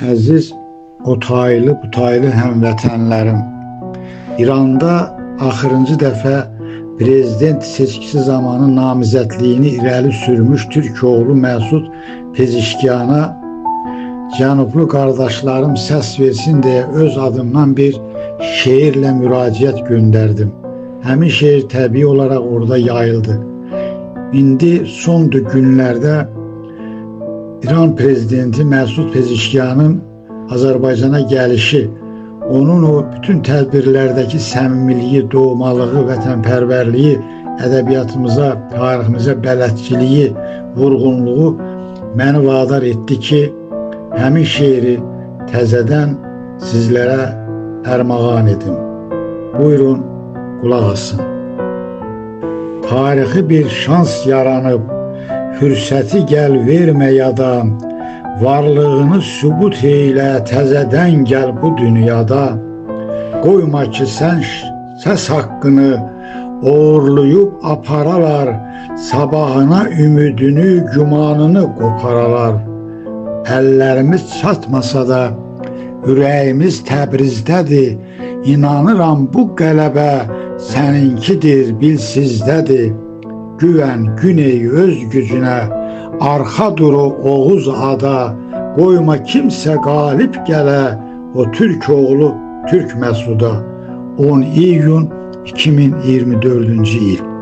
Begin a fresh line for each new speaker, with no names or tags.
Əziz o taylı bu taylı həmvətənlərim, İranda axırıncı dəfə prezident seçkisi zamanı namizədliyini irəli sürmüş Türk oğlu Məsud Pezeşkiyana cənublu qardaşlarım səs versin deyə öz adımdan bir şeirlə müraciət göndərdim. Həmin şeir təbii olaraq orada yayıldı. İndi son günlərdə İran prezidenti Məsud Pezeşkiyanın Azərbaycana gəlişi, onun o bütün tədbirlərdəki səmimiliyi, doğmalığı, vətənpərvərliyi, ədəbiyyatımıza, tariximizə bələdçiliyi, vurğunluğu məni vadar etdi ki, həmin şeiri təzədən sizlərə ərmağan edim. Buyurun, qulaq asın. Tarixi bir şans yaranıb, fürsəti gəl vermə yada, varlığını sübut eylə, təzədən gəl bu dünyada. Qoyma ki, sən səs haqqını oğurlayıb aparalar, sabahına ümidini, gümanını qoparalar. Əllərimiz çatmasa da, ürəyimiz Təbrizdədir, İnanıram bu qələbə səninkidir, bil sizdədir. Güvən Güney öz gücünə, arxa duru Oğuz ada, qoyma kimsə qalib gələ, o Türk oğlu Türk Məsuda. 10 iyun 2024-cü il.